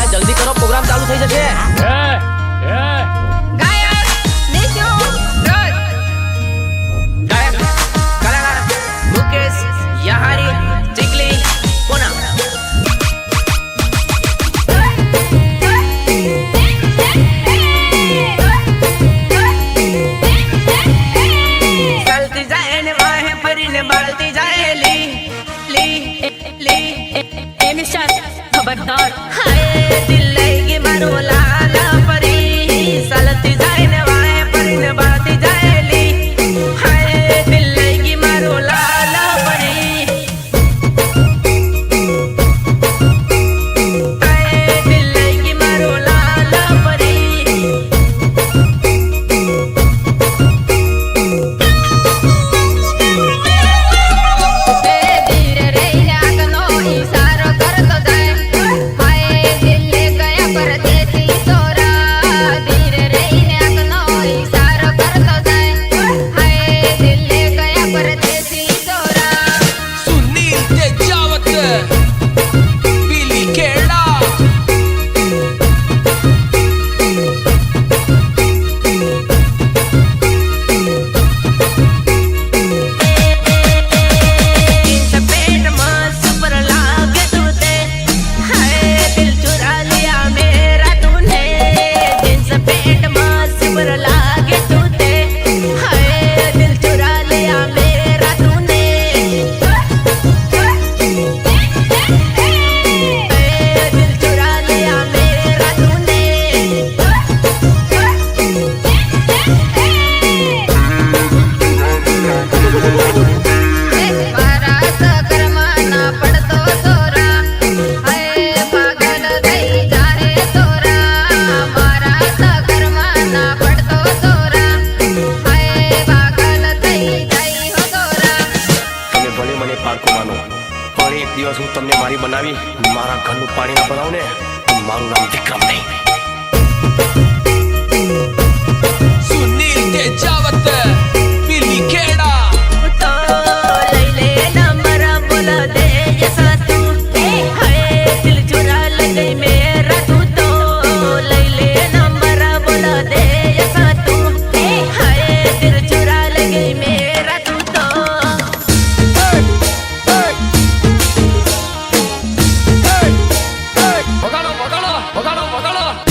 भाई जल्दी करो प्रोग्राम चालू થઈ જશે ગાયક નિશુ રોજ ગાયક કલાકાર મુકેશ યહારી ચીકલી કોના ચાલતી જાય ને વાહે ફરીને બાળતી જાય લી લી લી એ નિશાન ખબરદાર હાય દિલ લઈ ગઈ મારો લાલા પરી ચાલતી જાય ને વાહે ફરીને બાળતી જાય લી હાય દિલ લઈ ગઈ મારો લાલા પરી હાય દિલ લઈ ગઈ મારો લાલા પરી એ ધીરે રહીને આગનો ઈશારો કરતો જાય હાય દિલે ગયા પરદેશી સોરા ધીરે રહીને આગનો ઈશારો કરતો જાય હાય દિલે ગયા પરદેશી સોરા सुनील तेजावत पीली खेड़ा सपेट में सुपर लागे तूते हाय दिल चुरा लिया मेरा तूने जिन सपेट में सुपर लागे तूते हाय दिल चुरा लिया मेरा तूने हाय दिल चुरा लिया मेरा तूने મારા સકરમાં ના પડતો સોરા હાય પાગલ થઈ જાહે સોરા મારા સકરમાં ના પડતો સોરા હાય પાગલ થઈ જાય હો સોરા તમે ભલે મને પારકો માનો પણ એક દિવસ હું તમને મારી બનાવી મારા ઘરનું પાણી ના બનાવું ને તો મારું નામ વિક્રમ નહીં सुनील तेजावत पीली खेड़ा तो लई ले नंबर बोला दे ये सातू हाय दिल चुरा ले गई मेरा तू तो लई ले नंबर बोला दे ये सातू हाय दिल चुरा ले गई मेरा तू तो વગાડો વગાડો વગાડો વગાડો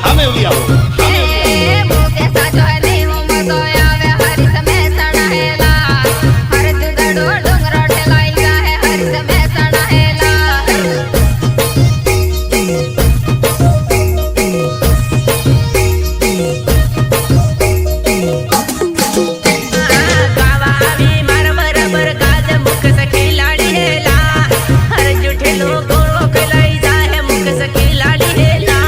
હામે ઉલી આવો એ મોકે સાજો ને હું મતો આવે હરિસ મેસણા હેલા હર જુદડો ડુંગરો ટેલાઈ ગયા હે હરિસ મેસણા હેલા ગાવા આવી માર બરાબર ગાજ મુખ સખી લાડી હેલા હર જુઠેલો ગોળો કલાઈ જાહે મુખ સખી લાડી હેલા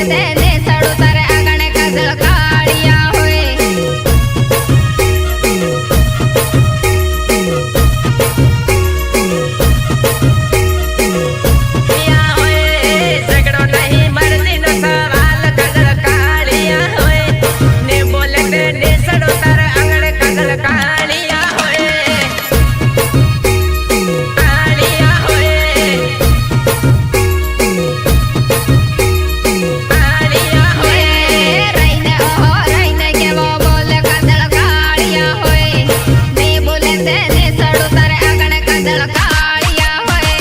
તેને સડો તારે આગણે કાજળ કાળિયા હોય પિયા હોય ઝઘડો નહીં મરજીનો સવાલ કાગળ કાળિયા હોય ને બોલે તેને સડો તાર આંગણે કાગળ કાળિયા હોય કાળિયા હોય કાળિયા હોય રહીને ઓહો રહીને કેવો બોલે કાજળ કાળિયા હોય ને બોલે તેને સડો તારે આગણે કાજળ કાળિયા હોય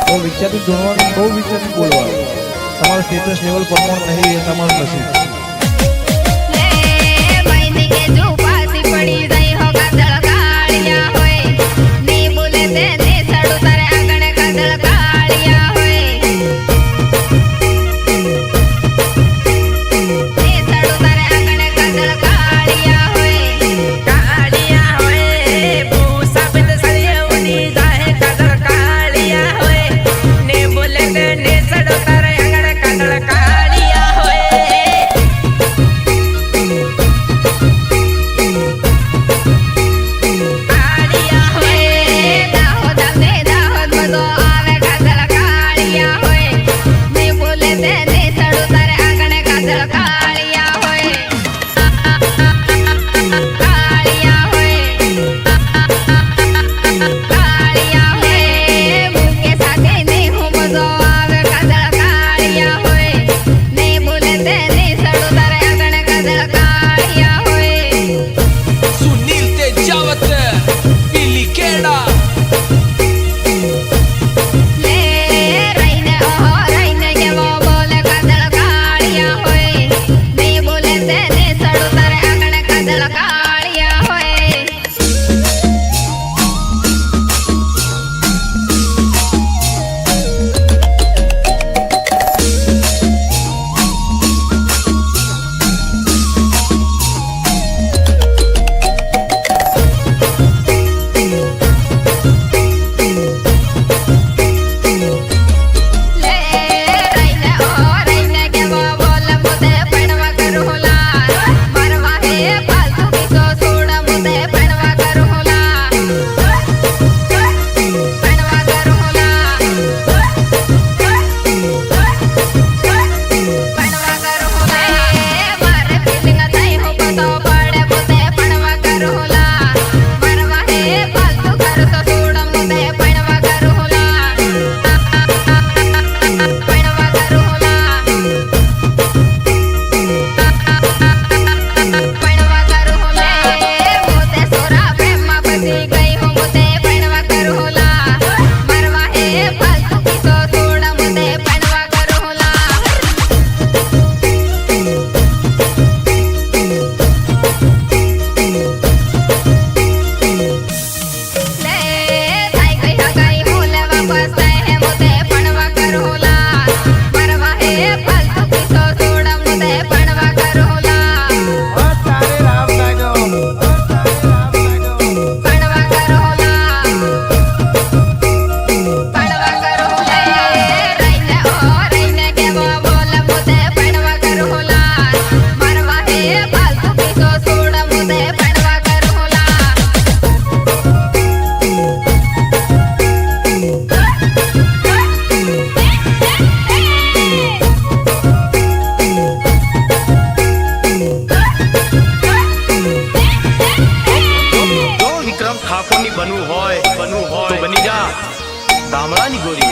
બહુ વિચારી જોવાનું, બહુ વિચારી બોલવાનું. તમારું સ્ટેટસ લેવલ પ્રમાણ નહીં એ તમારું નસીબ. લે મૈની કે જો પાસી પડી જાય હો કાજળ કાળિયા હોય ને બોલે તેને સડો તારે આગણે કાજળ કાળિયા હોય ને સડો તારે આગણે કાજળ કાળિયા હોય કાળિયા હોય ભૂસા બંધ સળિયે ઉડી જાય કાગળ કાળિયા હોય ને બોલે તેને સડો તાર આંગણે કાગળ કાળિયા હોય કાળિયા હોય દાહોદ ને દાહોદ બધો આવે કાજળ કાળિયા હોય ને બોલે તેને સડો તારે આગણે કાજળ કાળિયા હોય કાળિયા હોય કાળિયા હોય મુકે સાથે ને હું બધો આવે કાજળ કાળિયા હોય ને બોલે તેને સડો તારે આગણે કાજળ કાળિયા હોય सुनील तेजावत पिलीखेड़ा લે રહીને ઓહો રહીને કેવો બોલે કાજળ કાળિયા હોય ને બોલે તેને સડો તારે આગણે કાજળ કાળિયા હોય લે રહીને ઓહો રહીને કેવો બોલે મુદે પણવા કરુલા મરવા હે ફાલતુ કિસો છોડ મુદે પણવા કરુલા પણવા કરુલા પણવા કરુલા મારે ફીલિંગ થઈ હો પતો પડે મુદે પણવા કરુલા મરવા હે ફાલતુ કરતો છોડ મુદે પણવા કરુલા પણવા કરુલા પણવા કરુલા મોતે સોરા પ્રેમમાં ફસી ગઈ હું મોતે પણવા કરુલા મરવા હે ફાલતુ કિસો છોડ મોતે પણવા કરુલા લે થઈ ગઈ હગાઈ હું લેવા પસ્તાય હે મોતે પણવા કરુલા મરવા હે ફાલતુ કિસો છોડ મોતે પણવા કરુલા પણવા કરુલા પણવા કરુલા રહીને ઓહો રહીને કેવો બોલે મોતે પણવા કરુલા મરવા હે ફાલતુ કિસો છોડ મોતે પણવા કરુલા જો વિક્રમ ઠાકોરની બનવું હોય તો બની જા ગામડાની ગોરી